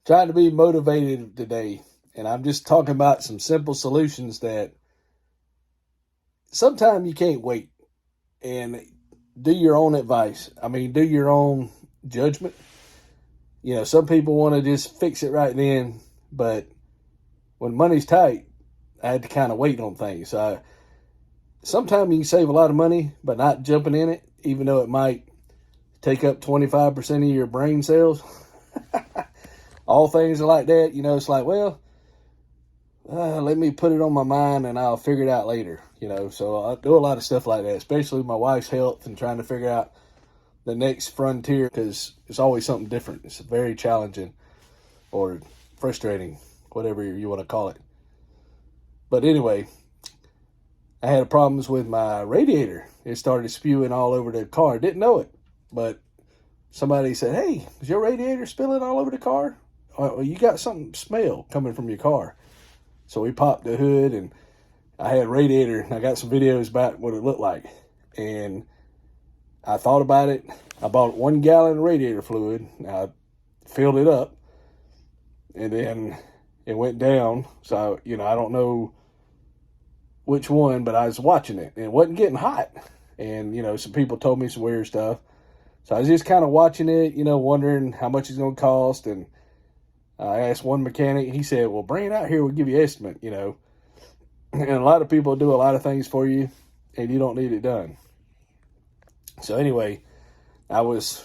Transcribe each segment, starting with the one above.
trying to be motivated today. And I'm just talking about some simple solutions that sometimes you can't wait and do your own advice. I mean, do your own judgment. You know, some people want to just fix it right then, but when money's tight, I had to kind of wait on things. So sometimes you can save a lot of money by not jumping in it, even though it might take up 25% of your brain cells. All things are like that. You know, it's like, well, let me put it on my mind and I'll figure it out later. You know, so I do a lot of stuff like that, especially my wife's health and trying to figure out the next frontier, because it's always something different. It's very challenging or frustrating, whatever you want to call it. But anyway, I had problems with my radiator. It started spewing all over the car. I didn't know it, but somebody said, "Hey, is your radiator spilling all over the car? Or you got something smell coming from your car." So we popped the hood, and I had a radiator, and I got some videos about what it looked like. And I thought about it. I bought 1 gallon of radiator fluid. I filled it up, and then it went down. So, I don't know which one, but I was watching it, and it wasn't getting hot. And, some people told me some weird stuff. So I was just kind of watching it, wondering how much it's going to cost. And I asked one mechanic. He said, "Well, bring it out here. We'll give you an estimate, And a lot of people do a lot of things for you, and you don't need it done. So anyway, I was,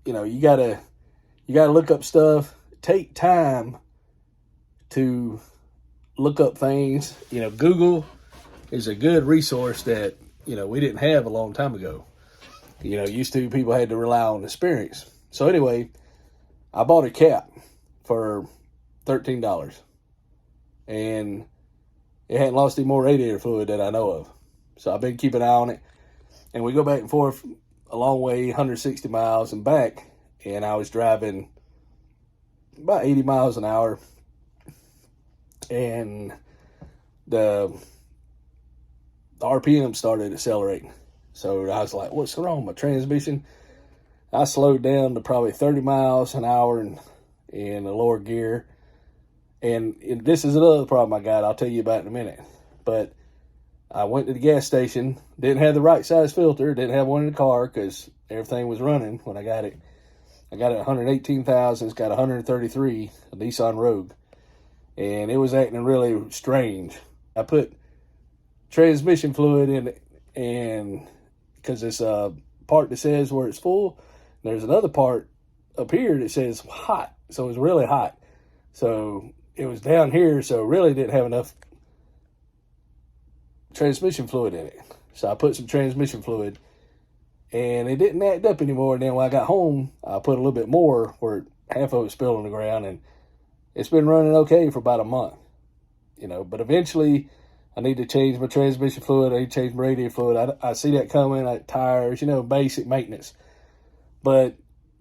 you gotta look up stuff. Take time to look up things. Google is a good resource that, we didn't have a long time ago. Used to, people had to rely on experience. So anyway, I bought a cap for $13, and it hadn't lost any more radiator fluid that I know of. So I've been keeping an eye on it, and we go back and forth a long way, 160 miles and back, and I was driving about 80 miles an hour, and the RPM started accelerating. So I was like, "What's wrong with my transmission?" I slowed down to probably 30 miles an hour in the lower gear. And this is another problem I got. I'll tell you about in a minute. But I went to the gas station. Didn't have the right size filter. Didn't have one in the car because everything was running when I got it. I got it at 118,000. It's got 133, a Nissan Rogue. And it was acting really strange. I put transmission fluid in it, and because it's a part that says where it's full, there's another part up here that says hot. So it was really hot. So it was down here, so it really didn't have enough transmission fluid in it. So I put some transmission fluid, and it didn't act up anymore. And then when I got home, I put a little bit more where half of it spilled on the ground, and it's been running okay for about a month. But eventually I need to change my transmission fluid. I need to change my radiator fluid. I see that coming, like tires, basic maintenance. But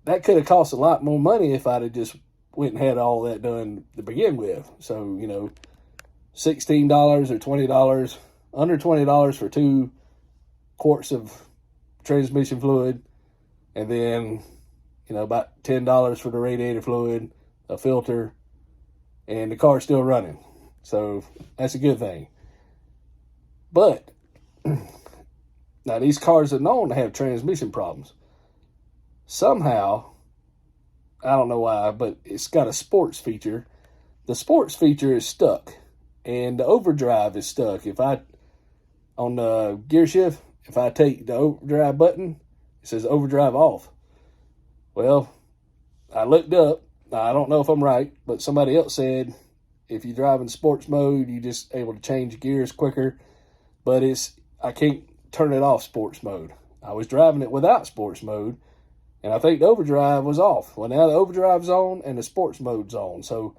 that could have cost a lot more money if I'd have just went and had all that done to begin with. So, $16 or $20, under $20 for 2 quarts of transmission fluid. And then, about $10 for the radiator fluid, a filter, and the car's still running. So that's a good thing. But now these cars are known to have transmission problems. Somehow, I don't know why, but it's got a sports feature. The sports feature is stuck, and the overdrive is stuck. On the gear shift, if I take the overdrive button, it says overdrive off. Well, I looked up. I don't know if I'm right, but somebody else said if you drive in sports mode, you just able to change gears quicker. But I can't turn it off sports mode. I was driving it without sports mode, and I think the overdrive was off. Well, now the overdrive's on and the sports mode's on. So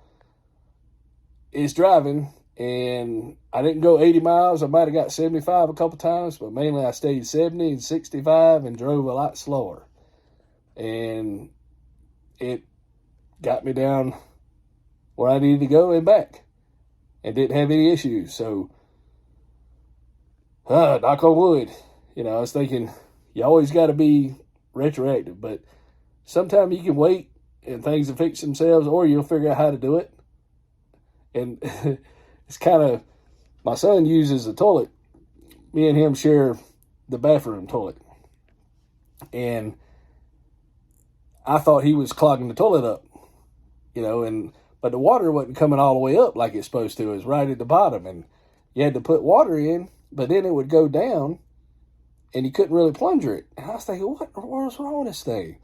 it's driving, and I didn't go 80 miles. I might have got 75 a couple times, but mainly I stayed 70 and 65 and drove a lot slower. And it got me down where I needed to go and back, and didn't have any issues. So, knock on wood. I was thinking, you always got to be retroactive, but sometimes you can wait and things will fix themselves, or you'll figure out how to do it. And it's kind of, my son uses the toilet. Me and him share the bathroom toilet. And I thought he was clogging the toilet up, but the water wasn't coming all the way up like it's supposed to. It was right at the bottom, and you had to put water in, but then it would go down, and you couldn't really plunger it. And I was thinking, what's wrong with this thing?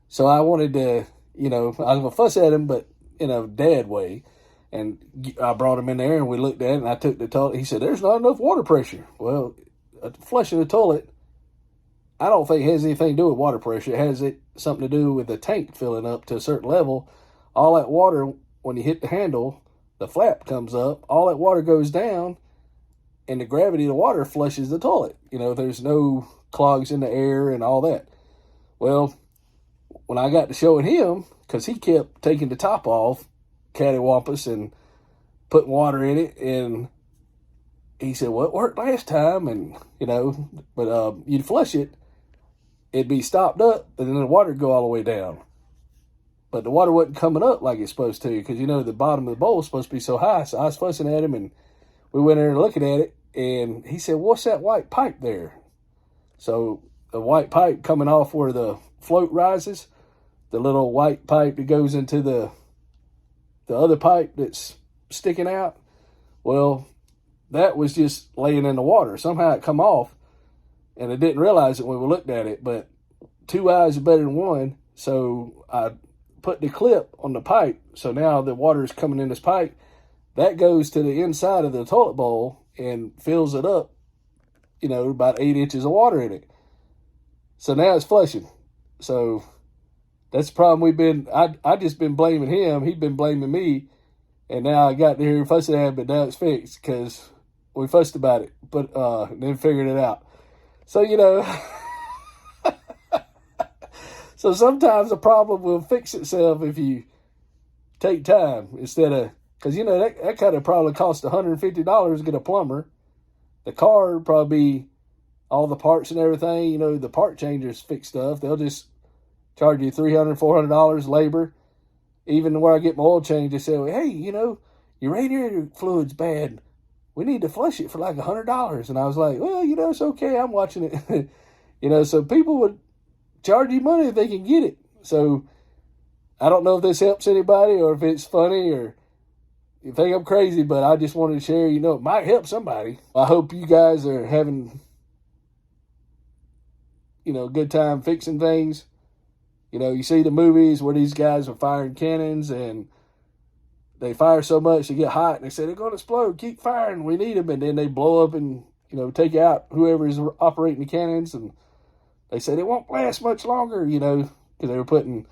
So I wanted to, I was going to fuss at him, but in a dad way. And I brought him in there, and we looked at it, and I took the toilet. He said, there's not enough water pressure. Well, flushing the toilet, I don't think it has anything to do with water pressure. It has something to do with the tank filling up to a certain level. All that water, when you hit the handle, the flap comes up, all that water goes down, and the gravity of the water flushes the toilet. There's no clogs in the air and all that. Well, when I got to showing him, because he kept taking the top off, cattywampus, and putting water in it, and he said, well, it worked last time, and, but you'd flush it, it'd be stopped up, and then the water would go all the way down. But the water wasn't coming up like it's supposed to, because, the bottom of the bowl is supposed to be so high. So I was fussing at him, and we went in there looking at it, and he said, what's that white pipe there? So the white pipe coming off where the float rises, the little white pipe that goes into the other pipe that's sticking out, well, that was just laying in the water. Somehow it come off, and I didn't realize it when we looked at it, but 2 eyes are better than one. So I put the clip on the pipe, so now the water is coming in this pipe. That goes to the inside of the toilet bowl and fills it up, about 8 inches of water in it. So now it's flushing. So that's the problem I just been blaming him. He'd been blaming me. And now I got to hear fussing at him, but now it's fixed because we fussed about it, but then figured it out. So, so sometimes a problem will fix itself if you take time instead of, because, that kind of probably cost $150 to get a plumber. The car would probably be all the parts and everything. The part changers fix stuff. They'll just charge you $300, $400 labor. Even where I get my oil change, they say, hey, your radiator fluid's bad. We need to flush it for like $100. And I was like, well, it's okay. I'm watching it. So people would charge you money if they can get it. So I don't know if this helps anybody or if it's funny or you think I'm crazy, but I just wanted to share, it might help somebody. I hope you guys are having, a good time fixing things. You see the movies where these guys are firing cannons and they fire so much they get hot and they say they're going to explode. Keep firing. We need them. And then they blow up and, take out whoever is operating the cannons. And they say they won't last much longer, because they were putting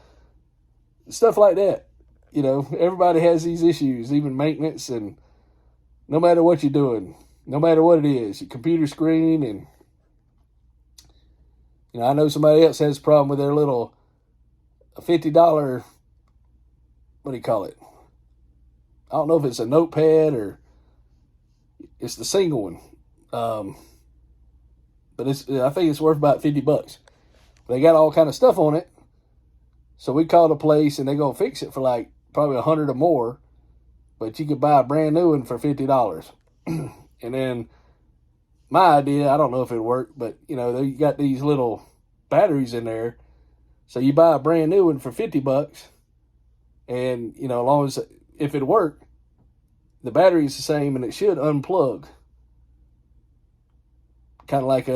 stuff like that. Everybody has these issues, even maintenance. And no matter what you're doing, no matter what it is, your computer screen. And, I know somebody else has a problem with their little $50, what do you call it? I don't know if it's a notepad or it's the single one. But I think it's worth about $50. They got all kind of stuff on it. So we called a place and they're going to fix it for like probably $100 or more. But you could buy a brand new one for $50. And then my idea, I don't know if it worked, but you got these little batteries in there. So you buy a brand new one for $50, and as long as if it worked, the battery's the same and it should unplug. Kind of like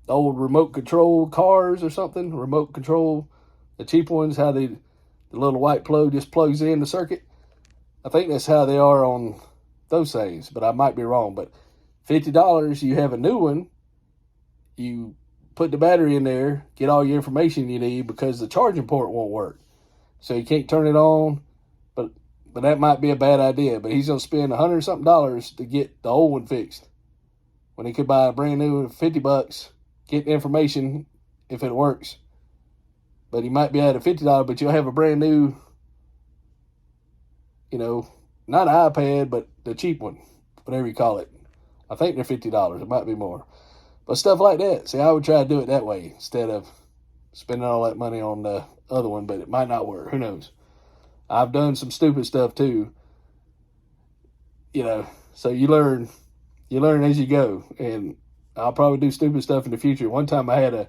old remote control cars or something. Remote control, the cheap ones, how the little white plug just plugs in the circuit. I think that's how they are on those things, but I might be wrong. But $50, you have a new one. You put the battery in there, get all your information you need because the charging port won't work. So you can't turn it on, but that might be a bad idea. But he's going to spend $100 something to get the old one fixed when he could buy a brand new one for $50, get the information if it works. But he might be at a $50, but you'll have a brand new, not an iPad, but the cheap one, whatever you call it. I think they're $50. It might be more. But stuff like that. See, I would try to do it that way instead of spending all that money on the other one, but it might not work. Who knows? I've done some stupid stuff too, so you learn as you go, and I'll probably do stupid stuff in the future. One time I was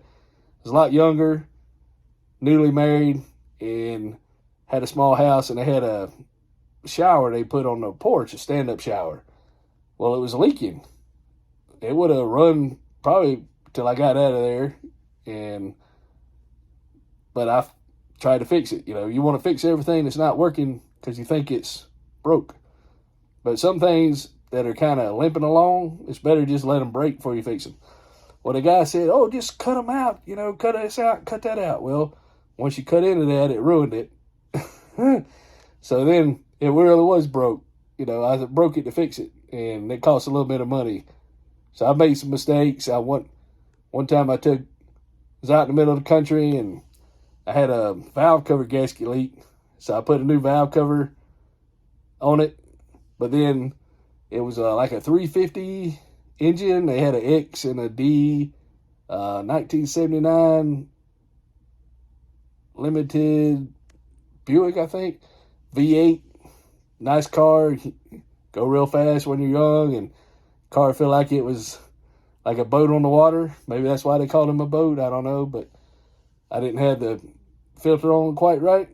a lot younger, newly married, and had a small house, and they had a shower they put on the porch, a stand-up shower. Well, it was leaking. It would have run probably till I got out of there, but I tried to fix it. You want to fix everything that's not working because you think it's broke. But some things that are kind of limping along, it's better just let them break before you fix them. Well, the guy said, "Oh, just cut them out. Cut this out, cut that out." Well, once you cut into that, it ruined it. So then it really was broke. I broke it to fix it, and it cost a little bit of money. So I made some mistakes. One time was out in the middle of the country, and I had a valve cover gasket leak. So I put a new valve cover on it, but then it was like a 350 engine. They had an X and a D, 1979 limited Buick, I think, V8. Nice car, go real fast when you're young, and car felt like it was like a boat on the water. Maybe that's why they called him a boat. I don't know, but I didn't have the filter on quite right,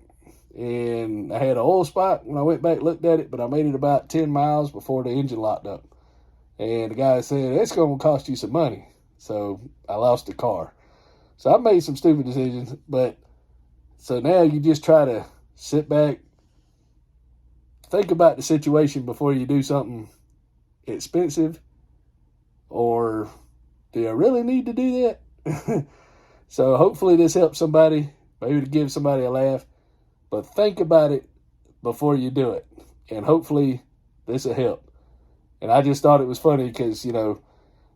and I had an oil spot when I went back looked at it, but I made it about 10 miles before the engine locked up, and the guy said, "It's going to cost you some money." So I lost the car. So I made some stupid decisions, but so now you just try to sit back, think about the situation before you do something expensive, or do I really need to do that? So hopefully this helps somebody, maybe to give somebody a laugh, but think about it before you do it, and hopefully this will help. And I just thought it was funny because,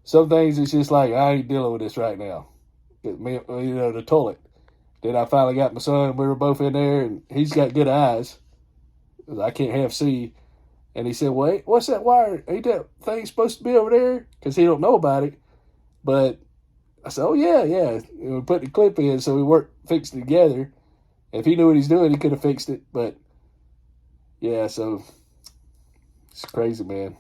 some things it's just like, I ain't dealing with this right now. The toilet. Then I finally got my son, we were both in there, and he's got good eyes. I can't half see. And he said, "Wait, what's that wire? Ain't that thing supposed to be over there?" Because he don't know about it. But I said, "Oh, yeah. And we put the clip in, so we fixed it together. If he knew what he's doing, he could have fixed it. But, yeah, so it's crazy, man.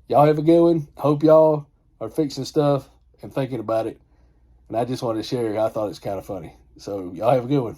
Y'all have a good one. Hope y'all are fixing stuff and thinking about it. And I just wanted to share. I thought it's kind of funny. So y'all have a good one.